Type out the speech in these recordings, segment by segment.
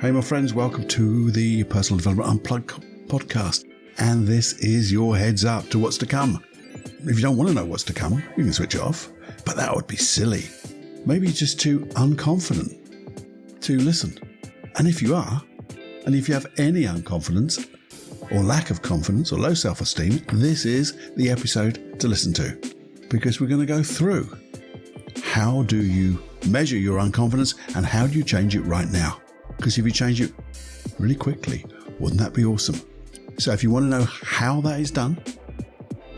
Hey, my friends, welcome to the Personal Development Unplugged podcast. And this is your heads up to what's to come. If you don't want to know what's to come, you can switch it off, but that would be silly. Maybe just too unconfident to listen. And if you are, and if you have any unconfidence or lack of confidence or low self-esteem, this is the episode to listen to, because we're going to go through how do you measure your unconfidence and how do you change it right now? Because if you change it really quickly, wouldn't that be awesome? So if you want to know how that is done,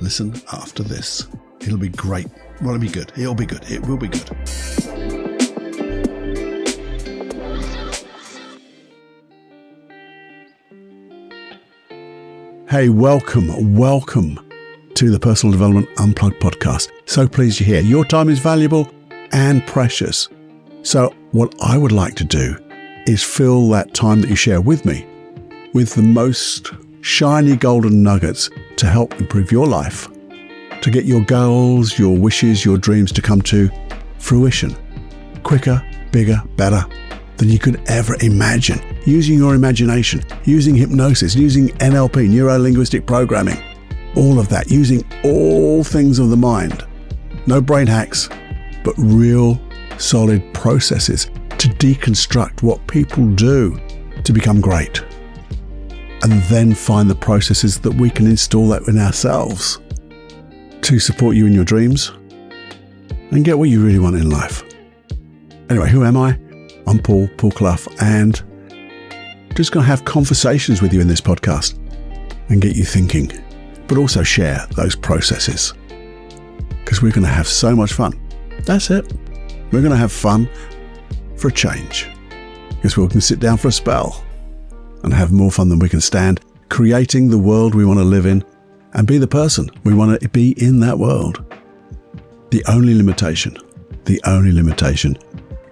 listen after this. It'll be great. Well, it'll be good. It'll be good. It will be good. Hey, welcome to the Personal Development Unplugged podcast. So pleased you're here. Your time is valuable and precious. So what I would like to do is fill that time that you share with me with the most shiny golden nuggets to help improve your life, to get your goals, your wishes, your dreams to come to fruition quicker, bigger, better than you could ever imagine, using your imagination, using hypnosis, using NLP, neuro-linguistic programming, all of that, using all things of the mind. No brain hacks, but real solid processes to deconstruct what people do to become great. And then find the processes that we can install that in ourselves to support you in your dreams and get what you really want in life. Anyway, who am I? I'm Paul Cloughie, and just going to have conversations with you in this podcast and get you thinking, but also share those processes because we're going to have so much fun. That's it. We're going to have fun for a change because we can sit down for a spell and have more fun than we can stand, creating the world we want to live in and be the person we want to be in that world. The only limitation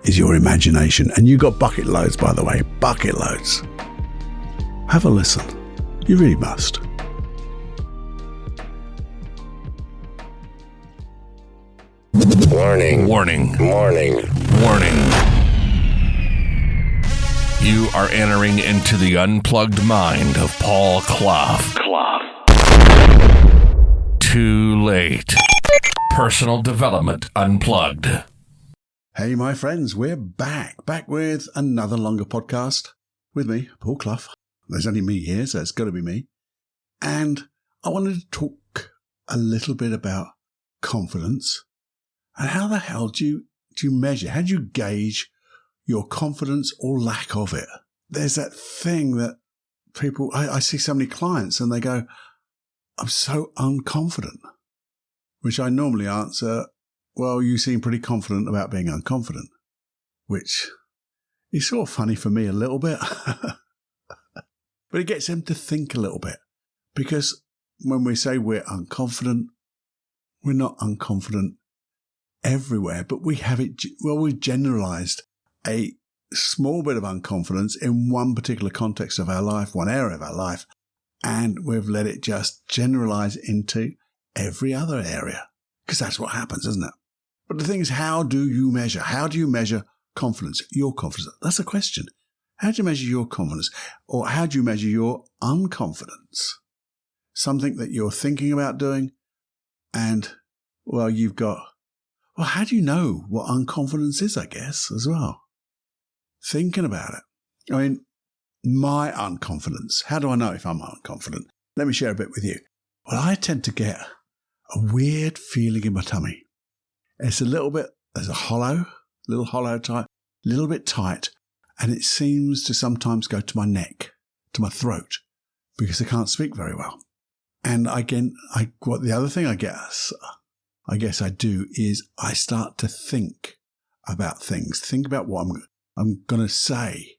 is your imagination. And you got bucket loads, by the way, bucket loads. Have a listen. You really must. Warning. You are entering into the unplugged mind of Paul Cloughie. Too late. Personal Development Unplugged. Hey, my friends, we're back with another longer podcast with me, Paul Cloughie. There's only me here, so it's got to be me. And I wanted to talk a little bit about confidence and how the hell do you measure? How do you gauge your confidence or lack of it? There's that thing that people, I see so many clients and they go, I'm so unconfident, which I normally answer, well, you seem pretty confident about being unconfident, which is sort of funny for me a little bit. But it gets them to think a little bit, because when we say we're unconfident, we're not unconfident everywhere, but we have it, well, we've generalized a small bit of unconfidence in one particular context of our life, one area of our life, and we've let it just generalize into every other area, because that's what happens, isn't it? But the thing is, how do you measure? How do you measure confidence, your confidence? That's the question. How do you measure your confidence? Or how do you measure your unconfidence? Something that you're thinking about doing and, well, how do you know what unconfidence is, I guess, as well? Thinking about it. I mean, my unconfidence. How do I know if I'm unconfident? Let me share a bit with you. Well, I tend to get a weird feeling in my tummy. It's a little bit, there's a little hollow type, a little bit tight, and it seems to sometimes go to my neck, to my throat, because I can't speak very well. And again, what the other thing I guess I do is I start to think about things, think about what I'm going to say,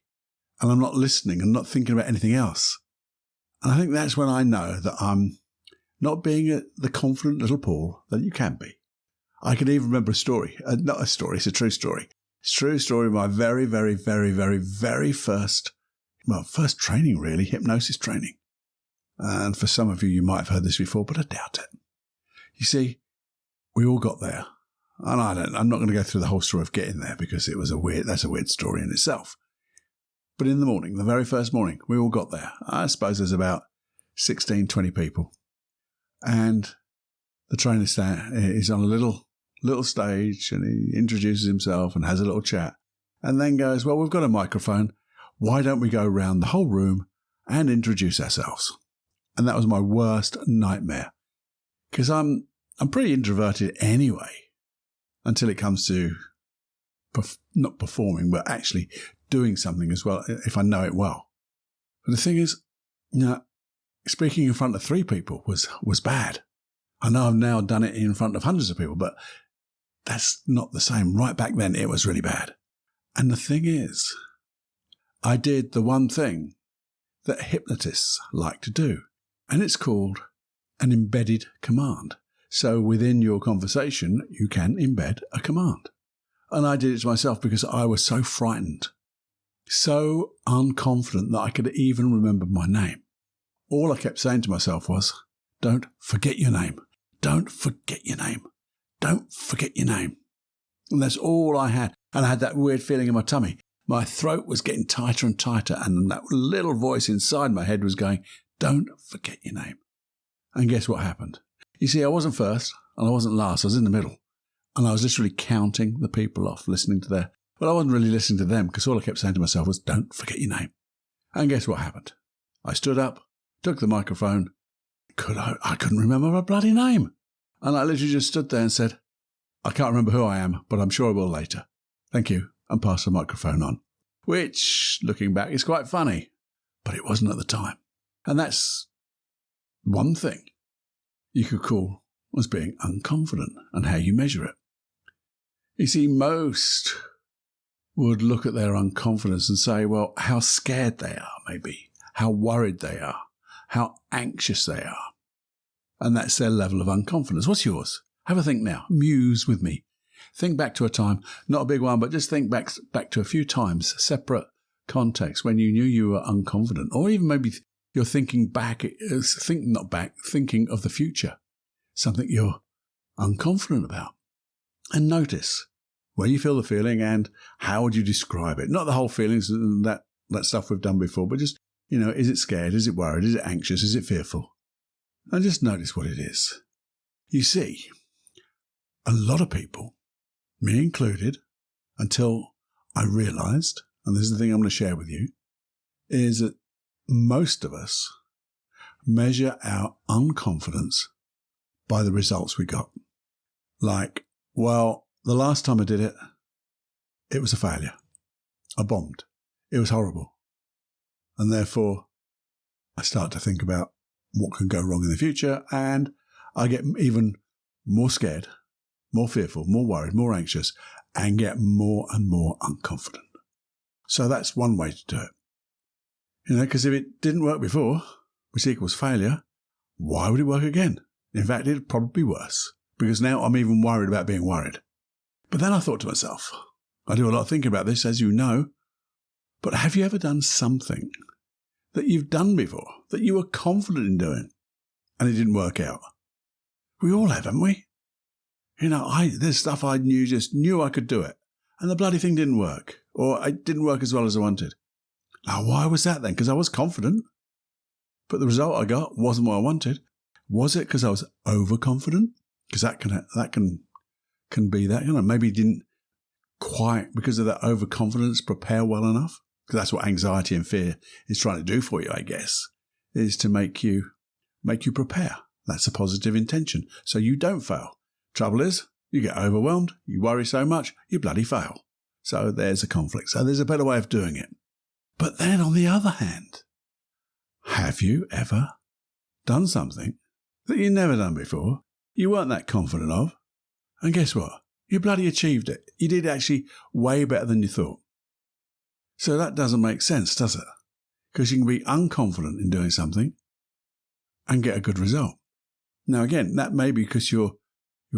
and I'm not listening and not thinking about anything else. And I think that's when I know that I'm not being the confident little Paul that you can be. I can even remember a story, not a story, it's a true story. It's a true story of my very, very, very, very, very first training really, hypnosis training. And for some of you, you might have heard this before, but I doubt it. You see, we all got there. And I'm not going to go through the whole story of getting there because that's a weird story in itself. But in the morning, the very first morning, we all got there. I suppose there's about 16, 20 people. And the trainer is on a little stage, and he introduces himself and has a little chat, and then goes, well, we've got a microphone. Why don't we go around the whole room and introduce ourselves? And that was my worst nightmare, because I'm pretty introverted anyway, until it comes to not performing, but actually doing something as well, if I know it well. But the thing is, speaking in front of 3 people was bad. I know I've now done it in front of hundreds of people, but that's not the same. Right back then, it was really bad. And the thing is, I did the one thing that hypnotists like to do, and it's called an embedded command. So within your conversation, you can embed a command. And I did it to myself because I was so frightened, so unconfident that I could even remember my name. All I kept saying to myself was, don't forget your name. Don't forget your name. Don't forget your name. And that's all I had. And I had that weird feeling in my tummy. My throat was getting tighter and tighter, and that little voice inside my head was going, don't forget your name. And guess what happened? You see, I wasn't first and I wasn't last. I was in the middle. And I was literally counting the people off, listening to their... But I wasn't really listening to them, because all I kept saying to myself was, don't forget your name. And guess what happened? I stood up, took the microphone. I couldn't remember my bloody name. And I literally just stood there and said, I can't remember who I am, but I'm sure I will later. Thank you. And passed the microphone on. Which, looking back, is quite funny. But it wasn't at the time. And that's one thing you could call as being unconfident, and how you measure it. You see, most would look at their unconfidence and say, well, how scared they are, maybe, how worried they are, how anxious they are. And that's their level of unconfidence. What's yours? Have a think now. Muse with me. Think back to a time, not a big one, but just think back to a few times, separate contexts when you knew you were unconfident, or even maybe you're thinking thinking of the future, something you're unconfident about. And notice where you feel the feeling and how would you describe it? Not the whole feelings and that stuff we've done before, but just, is it scared? Is it worried? Is it anxious? Is it fearful? And just notice what it is. You see, a lot of people, me included, until I realized, and this is the thing I'm going to share with you, is that most of us measure our unconfidence by the results we got. Like, well, the last time I did it, it was a failure. I bombed. It was horrible. And therefore, I start to think about what can go wrong in the future, and I get even more scared, more fearful, more worried, more anxious, and get more and more unconfident. So that's one way to do it. Because if it didn't work before, which equals failure, why would it work again? In fact, it'd probably be worse, because now I'm even worried about being worried. But then I thought to myself, I do a lot of thinking about this, as you know, but have you ever done something that you've done before, that you were confident in doing, and it didn't work out? We all have, haven't we? There's stuff I just knew I could do it, and the bloody thing didn't work, or it didn't work as well as I wanted. Now, why was that then? Because I was confident, but the result I got wasn't what I wanted. Was it because I was overconfident? Because that can be that. Maybe didn't quite, because of that overconfidence, prepare well enough. Because that's what anxiety and fear is trying to do for you, I guess, is to make you prepare. That's a positive intention, so you don't fail. Trouble is, you get overwhelmed, you worry so much, you bloody fail. So there's a conflict. So there's a better way of doing it. But then on the other hand, have you ever done something that you've never done before, you weren't that confident of, and guess what? You bloody achieved it. You did actually way better than you thought. So that doesn't make sense, does it? Because you can be unconfident in doing something and get a good result. Now again, that may be because you're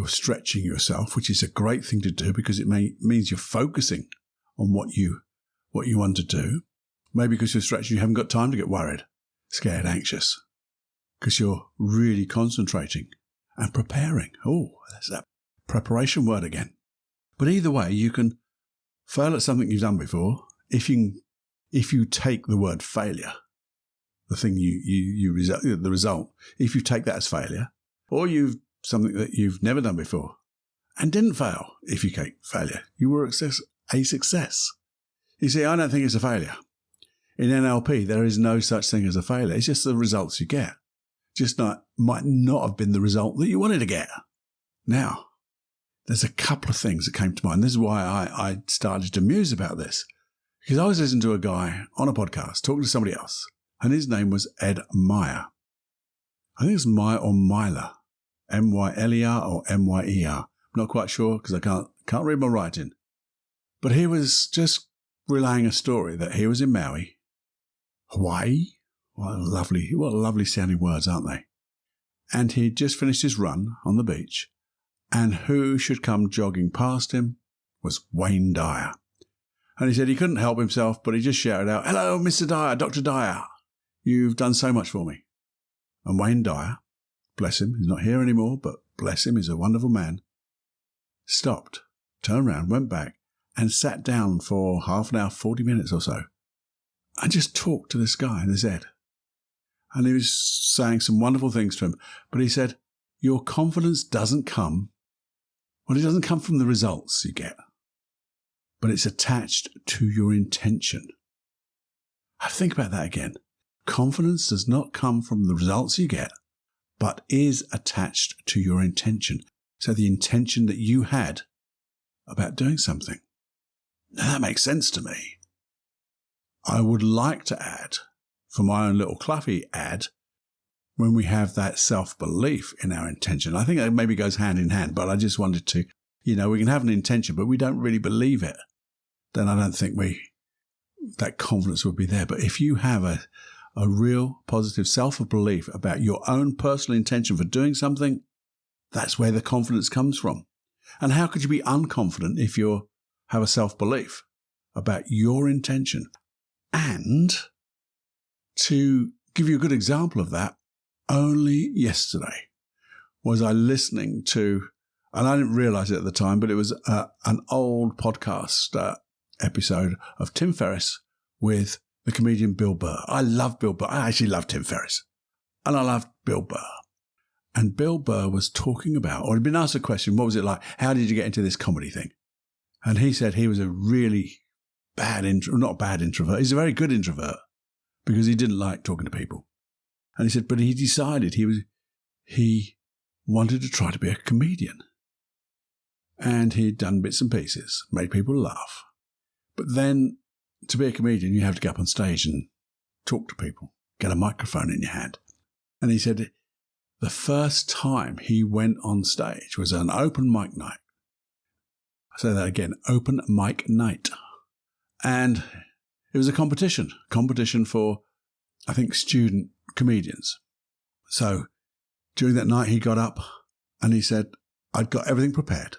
stretching yourself, which is a great thing to do because it means you're focusing on what you want to do. Maybe because you're stretching, you haven't got time to get worried, scared, anxious, because you're really concentrating and preparing. Oh, there's that preparation word again. But either way, you can fail at something you've done before if you can if you take the word failure, the thing the result, if you take that as failure, or something that you've never done before and didn't fail, if you take failure, you were a success. You see, I don't think it's a failure. In NLP, there is no such thing as a failure. It's just the results you get. Might not have been the result that you wanted to get. Now, there's a couple of things that came to mind. This is why I started to muse about this. Because I was listening to a guy on a podcast talking to somebody else, and his name was Ed Meyer. I think it's Meyer or Myler, M-Y-L-E-R or M-Y-E-R. I'm not quite sure because I can't read my writing. But he was just relaying a story that he was in Maui, Hawaii. What lovely sounding words, aren't they? And he'd just finished his run on the beach, and who should come jogging past him was Wayne Dyer. And he said he couldn't help himself, but he just shouted out, "Hello, Mr. Dyer, Dr. Dyer. You've done so much for me." And Wayne Dyer, bless him, he's not here anymore, but bless him, he's a wonderful man, stopped, turned around, went back, and sat down for half an hour, 40 minutes or so, and just talked to this guy, this Ed. And he was saying some wonderful things to him. But he said, your confidence doesn't come from the results you get, but it's attached to your intention. I think about that again. Confidence does not come from the results you get, but is attached to your intention. So the intention that you had about doing something. Now that makes sense to me. I would like to add, for my own little Cloughie ad, when we have that self-belief in our intention. I think that maybe goes hand in hand, but I just wanted to, we can have an intention, but we don't really believe it. Then I don't think that confidence would be there. But if you have a real positive self-belief about your own personal intention for doing something, that's where the confidence comes from. And how could you be unconfident if you have a self-belief about your intention? And to give you a good example of that, only yesterday was I listening to, and I didn't realize it at the time, but it was an old podcast episode of Tim Ferriss with the comedian Bill Burr. I love Bill Burr. I actually love Tim Ferriss. And I love Bill Burr. And Bill Burr was talking about, or he'd been asked a question, what was it like? How did you get into this comedy thing? And he said he was a really not a bad introvert. He's a very good introvert because he didn't like talking to people. And he said, but he decided he wanted to try to be a comedian. And he'd done bits and pieces, made people laugh. But then to be a comedian, you have to get up on stage and talk to people, get a microphone in your hand. And he said the first time he went on stage was an open mic night. I say that again, open mic night. And it was a competition for, I think, student comedians. So during that night, he got up and he said, I'd got everything prepared.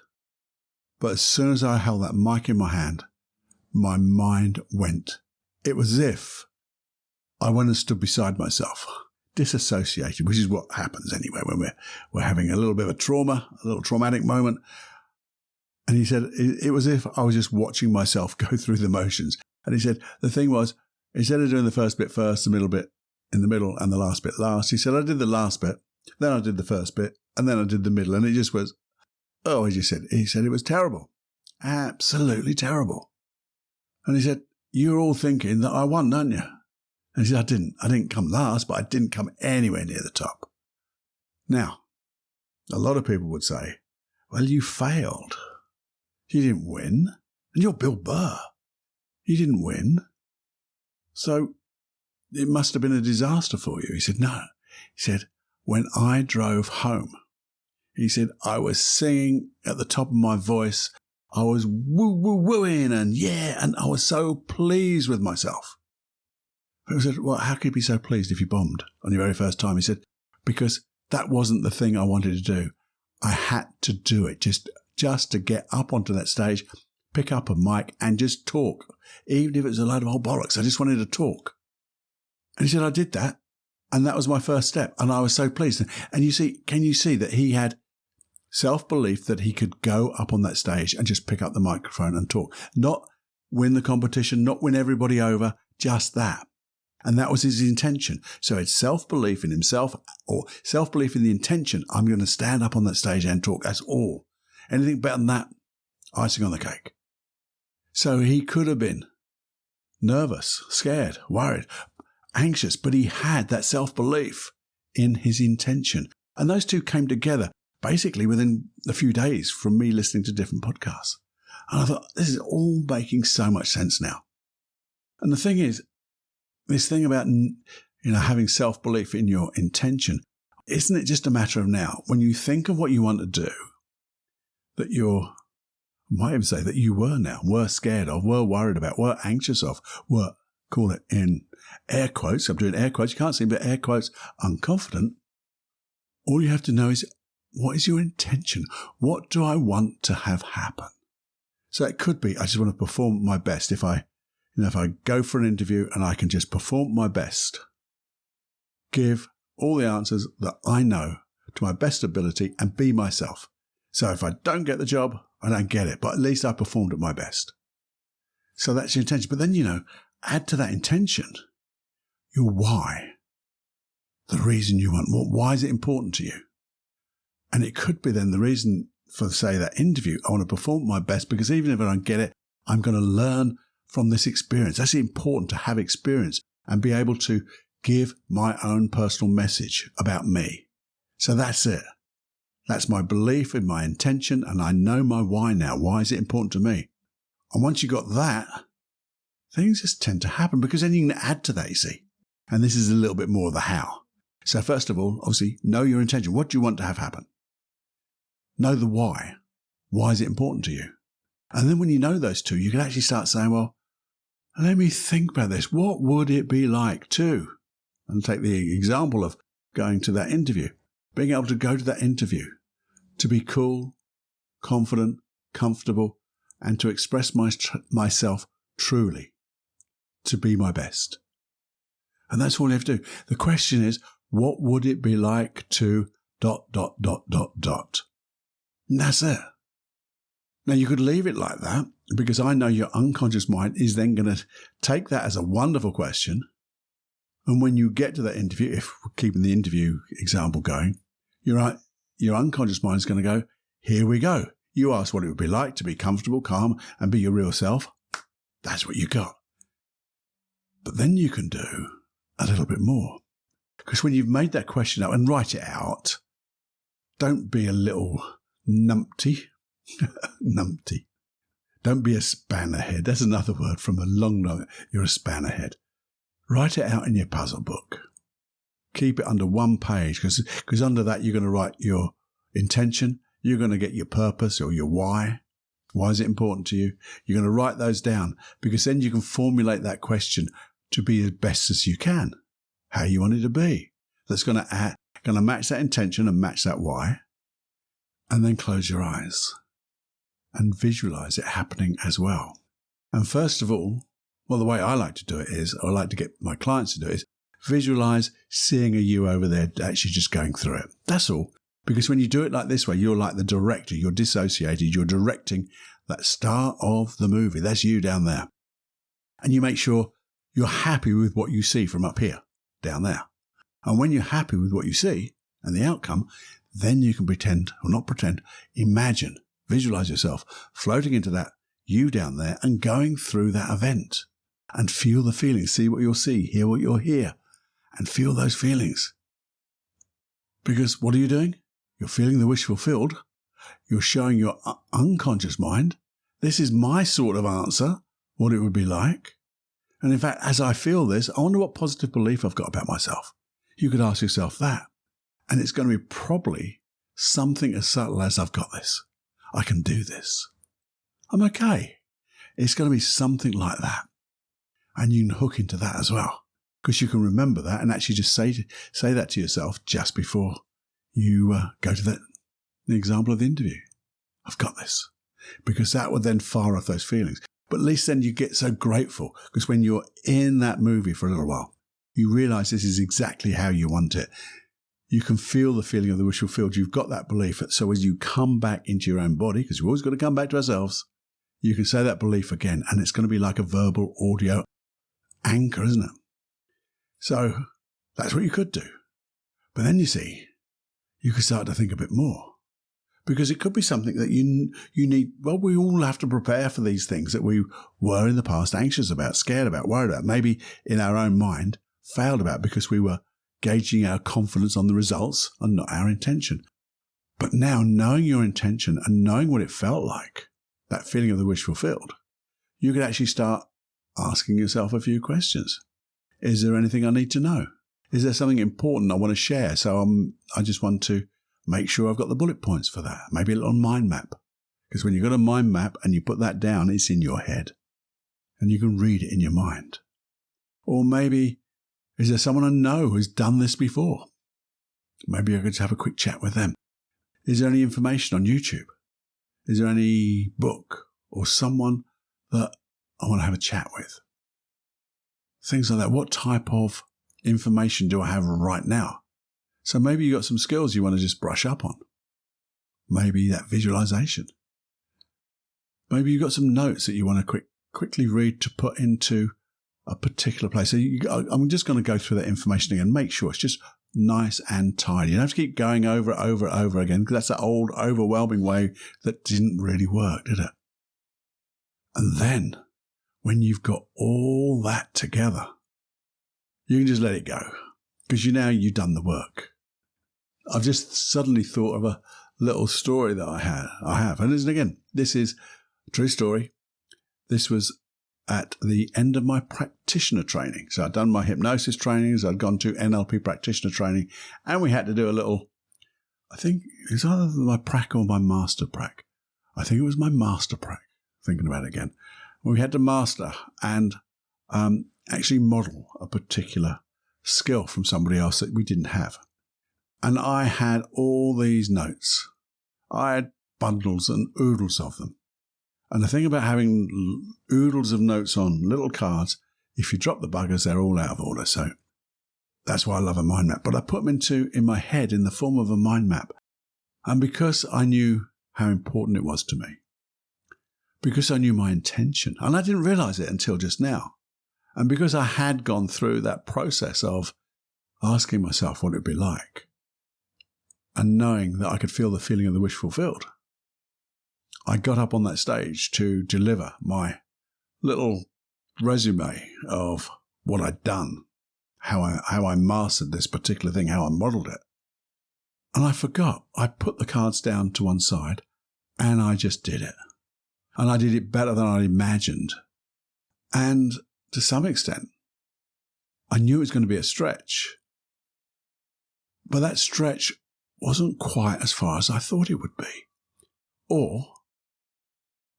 But as soon as I held that mic in my hand, my mind went. It was as if I went and stood beside myself, disassociated, which is what happens anyway when we're having a little bit of a little traumatic moment. And he said, it was as if I was just watching myself go through the motions. And he said, the thing was, instead of doing the first bit first, the middle bit in the middle, and the last bit last, he said, I did the last bit, then I did the first bit, and then I did the middle. And it just was, he said it was terrible. Absolutely terrible. And he said, you're all thinking that I won, don't you? And he said, I didn't come last, but I didn't come anywhere near the top. Now, a lot of people would say, well, you failed. You didn't win. And you're Bill Burr. You didn't win. So it must have been a disaster for you. He said, no. He said, when I drove home, he said, I was singing at the top of my voice. I was woo-woo-wooing and I was so pleased with myself. He said, well, how could you be so pleased if you bombed on your very first time? He said, because that wasn't the thing I wanted to do. I had to do it just to get up onto that stage, pick up a mic and just talk, even if it was a load of old bollocks. I just wanted to talk. And he said, I did that. And that was my first step. And I was so pleased. And can you see that he had self-belief that he could go up on that stage and just pick up the microphone and talk, not win the competition, not win everybody over, just that. And that was his intention. So it's self-belief in himself, or self-belief in the intention. I'm going to stand up on that stage and talk. That's all. Anything better than that, icing on the cake. So he could have been nervous, scared, worried, anxious, but he had that self-belief in his intention. And those two came together basically within a few days from me listening to different podcasts. And I thought, this is all making so much sense now. And the thing is, this thing about, having self-belief in your intention, isn't it just a matter of now, when you think of what you want to do, that I might even say that you were scared of, were worried about, were anxious of, were, call it in air quotes, I'm doing air quotes, you can't see, but air quotes, unconfident. All you have to know is, what is your intention? What do I want to have happen? So it could be, I just want to perform my best. If I go for an interview and I can just perform my best, give all the answers that I know to my best ability and be myself. So if I don't get the job, I don't get it, but at least I performed at my best. So that's your intention. But then, add to that intention your why, the reason you want. Why is it important to you? And it could be then the reason for, say, that interview. I want to perform my best because even if I don't get it, I'm going to learn from this experience. That's important, to have experience and be able to give my own personal message about me. So that's it. That's my belief in my intention, and I know my why now. Why is it important to me? And once you got that, things just tend to happen because then you can add to that, you see. And this is a little bit more of the how. So first of all, obviously, know your intention. What do you want to have happen? Know the why. Why is it important to you? And then when you know those two, you can actually start saying, well, let me think about this. What would it be like to? And take the example of going to that interview. Being able to go to that interview, to be cool, confident, comfortable, and to express myself truly, to be my best. And that's all you have to do. The question is, what would it be like to ... And that's it. Now, you could leave it like that because I know your unconscious mind is then going to take that as a wonderful question. And when you get to that interview, if we're keeping the interview example going, your unconscious mind is going to go, here we go. You asked what it would be like to be comfortable, calm, and be your real self. That's what you got. But then you can do a little bit more. Because when you've made that question up and write it out, don't be a little numpty. Numpty. Don't be a spannerhead. That's another word from a long. You're a spannerhead. Write it out in your puzzle book. Keep it under one page because under that you're going to write your intention. You're going to get your purpose or your why. Why is it important to you? You're going to write those down because then you can formulate that question to be as best as you can. How you want it to be. That's going to match that intention and match that why. And then close your eyes and visualize it happening as well. And first of all, well, the way I like to do it is, or I like to get my clients to do it, is visualize seeing a you over there actually just going through it. That's all. Because when you do it like this way, you're like the director. You're dissociated. You're directing that star of the movie. That's you down there. And you make sure you're happy with what you see from up here, down there. And when you're happy with what you see and the outcome, then you can pretend, or not pretend, imagine, visualize yourself floating into that you down there and going through that event. And feel the feelings. See what you'll see. Hear what you'll hear. And feel those feelings. Because what are you doing? You're feeling the wish fulfilled. You're showing your unconscious mind, this is my sort of answer, what it would be like. And in fact, as I feel this, I wonder what positive belief I've got about myself. You could ask yourself that. And it's going to be probably something as subtle as, I've got this. I can do this. I'm okay. It's going to be something like that. And you can hook into that as well, because you can remember that and actually just say that to yourself just before you go to the example of the interview. I've got this, because that would then fire off those feelings. But at least then you get so grateful, because when you're in that movie for a little while, you realize this is exactly how you want it. You can feel the feeling of the wish fulfilled. You've got that belief. So as you come back into your own body, because we've always got to come back to ourselves, you can say that belief again, and it's going to be like a verbal audio anchor, isn't it? So that's what you could do. But then you see, you could start to think a bit more. Because it could be something that you need. Well, we all have to prepare for these things that we were in the past anxious about, scared about, worried about, maybe in our own mind failed about because we were gauging our confidence on the results and not our intention. But now, knowing your intention and knowing what it felt like, that feeling of the wish fulfilled, you could actually start asking yourself a few questions. Is there anything I need to know? Is there something important I want to share? So I just want to make sure I've got the bullet points for that. Maybe a little mind map. Because when you've got a mind map and you put that down, it's in your head. And you can read it in your mind. Or maybe, is there someone I know who's done this before? Maybe I could just have a quick chat with them. Is there any information on YouTube? Is there any book or someone that I want to have a chat with? Things like that. What type of information do I have right now? So maybe you've got some skills you want to just brush up on. Maybe that visualization. Maybe you've got some notes that you want to quickly read to put into a particular place. So I'm just going to go through that information again. Make sure it's just nice and tidy. You don't have to keep going over again, because that's that old overwhelming way that didn't really work, did it? And then when you've got all that together, you can just let it go, because you've done the work. I've just suddenly thought of a little story that I have. And again, this is a true story. This was at the end of my practitioner training. So I'd done my hypnosis trainings, I'd gone to NLP practitioner training, and we had to do a little, I think it was either my prac or my master prac. I think it was my master prac, thinking about it again. We had to master and actually model a particular skill from somebody else that we didn't have. And I had all these notes. I had bundles and oodles of them. And the thing about having oodles of notes on little cards, if you drop the buggers, they're all out of order. So that's why I love a mind map. But I put them in my head in the form of a mind map. And because I knew how important it was to me, because I knew my intention, and I didn't realize it until just now, and because I had gone through that process of asking myself what it'd be like, and knowing that I could feel the feeling of the wish fulfilled, I got up on that stage to deliver my little resume of what I'd done, how I mastered this particular thing, how I modeled it. And I forgot. I put the cards down to one side and I just did it. And I did it better than I'd imagined. And to some extent, I knew it was going to be a stretch. But that stretch wasn't quite as far as I thought it would be. Or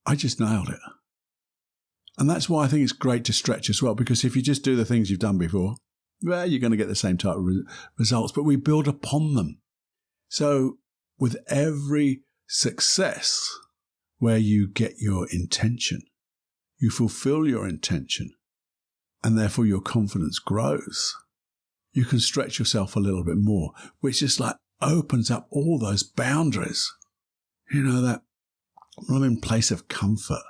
I just nailed it. And that's why I think it's great to stretch as well, because if you just do the things you've done before, well, you're going to get the same type of results, but we build upon them. So with every success where you get your intention, you fulfill your intention, and therefore your confidence grows, you can stretch yourself a little bit more, which just like opens up all those boundaries. You know, that place of comfort,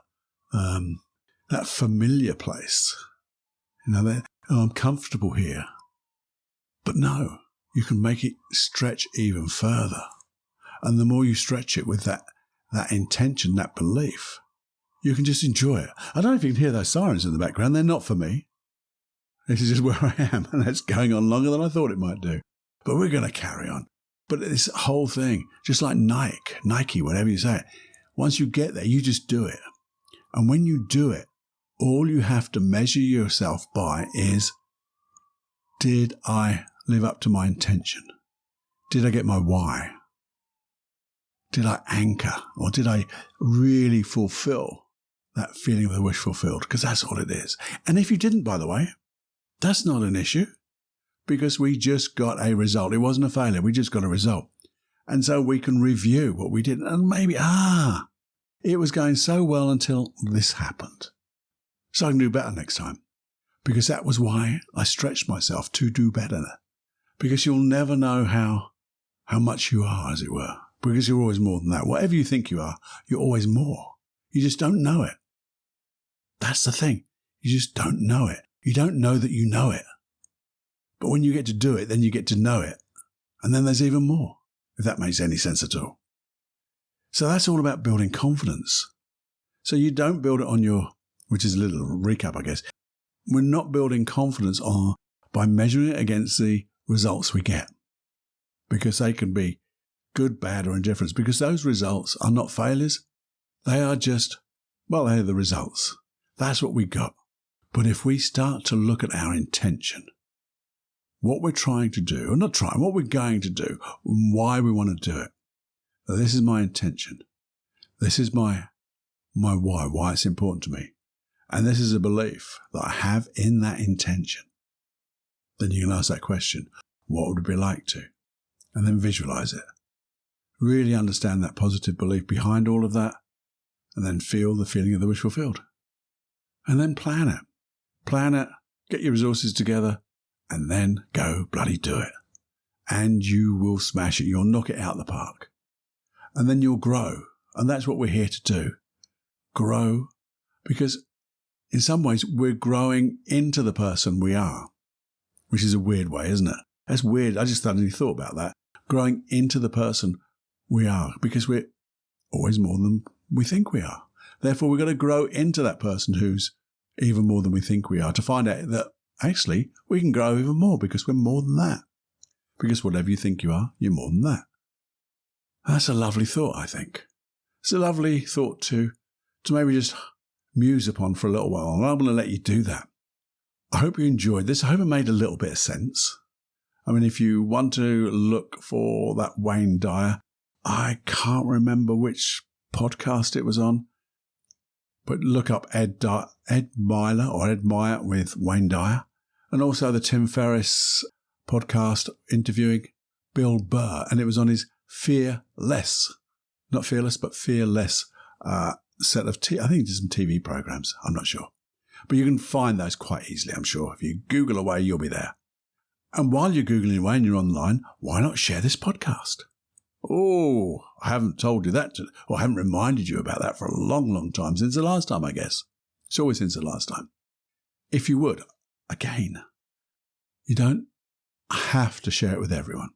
that familiar place. You know, that, oh, I'm comfortable here. But no, you can make it stretch even further. And the more you stretch it with that intention, that belief, you can just enjoy it. I don't know if you can hear those sirens in the background. They're not for me. This is just where I am, and that's going on longer than I thought it might do. But we're going to carry on. But this whole thing, just like Nike, whatever you say it, once you get there, you just do it. And when you do it, all you have to measure yourself by is, did I live up to my intention? Did I get my why? Did I anchor? Or did I really fulfill that feeling of the wish fulfilled? Because that's all it is. And if you didn't, by the way, that's not an issue, because we just got a result. It wasn't a failure. We just got a result. And so we can review what we did. And maybe, it was going so well until this happened. So I can do better next time. Because that was why I stretched myself to do better. Because you'll never know how much you are, as it were. Because you're always more than that. Whatever you think you are, you're always more. You just don't know it. That's the thing. You just don't know it. You don't know that you know it. But when you get to do it, then you get to know it. And then there's even more, if that makes any sense at all. So that's all about building confidence. So you don't build it on which is a little recap, I guess. We're not building confidence by measuring it against the results we get. Because they can be good, bad, or indifferent. Because those results are not failures. They are they're the results. That's what we got. But if we start to look at our intention, what we're trying to do, or not trying, what we're going to do, and why we want to do it. Now, this is my intention. This is my why it's important to me. And this is a belief that I have in that intention. Then you can ask that question, what would it be like to? And then visualize it. Really understand that positive belief behind all of that, and then feel the feeling of the wish fulfilled. And then plan it. Plan it, get your resources together, and then go bloody do it. And you will smash it. You'll knock it out of the park. And then you'll grow. And that's what we're here to do. Grow. Because in some ways, we're growing into the person we are. Which is a weird way, isn't it? That's weird. I just suddenly thought about that. Growing into the person we are. Because we're always more than we think we are. Therefore, we've got to grow into that person who's even more than we think we are, to find out that actually we can grow even more because we're more than that. Because whatever you think you are, you're more than that. That's a lovely thought, I think. It's a lovely thought to maybe just muse upon for a little while, and I'm going to let you do that. I hope you enjoyed this. I hope it made a little bit of sense. I mean, if you want to look for that Wayne Dyer, I can't remember which podcast it was on, but look up Ed Meyer with Wayne Dyer, and also the Tim Ferriss podcast interviewing Bill Burr, and it was on his Fearless, not Fearless, but Fearless set of I think it's some TV programs. I'm not sure, but you can find those quite easily. I'm sure if you Google away, you'll be there. And while you're Googling away and you're online, why not share this podcast? Oh, I haven't told you that, or I haven't reminded you about that for a long, long time, since the last time, I guess. It's always since the last time. If you would, again, you don't have to share it with everyone.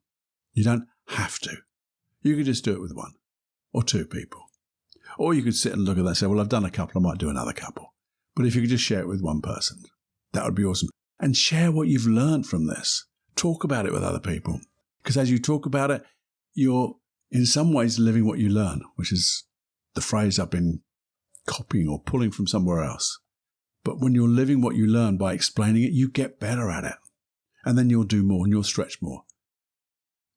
You don't have to. You could just do it with one or two people. Or you could sit and look at that and say, well, I've done a couple, I might do another couple. But if you could just share it with one person, that would be awesome. And share what you've learned from this. Talk about it with other people. Because as you talk about it, you're in some ways living what you learn, which is the phrase I've been copying or pulling from somewhere else. But when you're living what you learn by explaining it, you get better at it. And then you'll do more and you'll stretch more.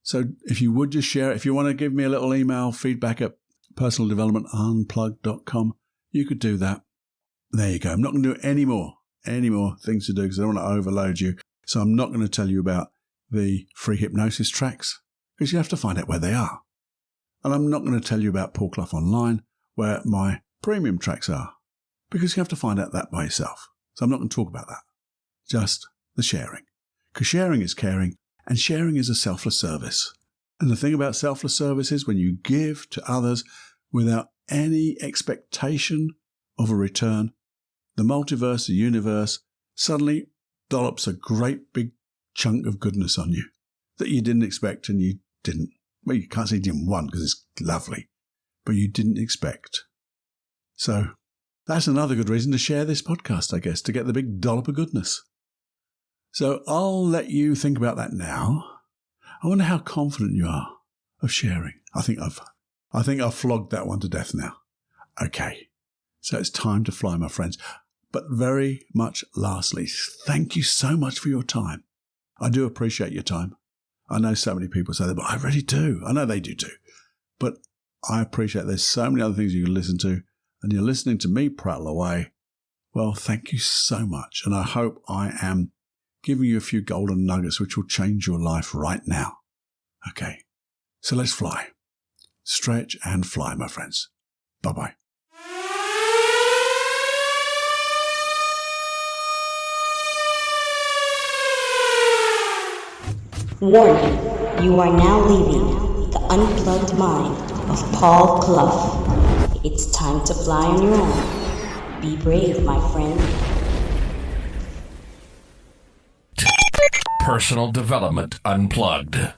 So if you would just share it, if you want to give me a little email feedback at personaldevelopmentunplugged.com, you could do that. There you go. I'm not going to do any more things to do because I don't want to overload you. So I'm not going to tell you about the free hypnosis tracks because you have to find out where they are. And I'm not going to tell you about Paul Clough Online where my premium tracks are because you have to find out that by yourself. So I'm not going to talk about that. Just the sharing. Because sharing is caring and sharing is a selfless service. And the thing about selfless service is when you give to others without any expectation of a return, the multiverse, the universe, suddenly dollops a great big chunk of goodness on you that you didn't expect and you didn't. Well, you can't say you didn't want because it's lovely, but you didn't expect. So that's another good reason to share this podcast, I guess, to get the big dollop of goodness. So I'll let you think about that now. I wonder how confident you are of sharing. I think I've flogged that one to death now. Okay. So it's time to fly, my friends. But very much lastly, thank you so much for your time. I do appreciate your time. I know so many people say that, but I really do. I know they do too. But I appreciate there's so many other things you can listen to, and you're listening to me prattle away. Well, thank you so much. And I hope I am giving you a few golden nuggets which will change your life right now. Okay, so let's fly. Stretch and fly, my friends. Bye-bye. Warning, you are now leaving the unplugged mind of Paul Clough. It's time to fly on your own. Be brave, my friend. Personal Development Unplugged.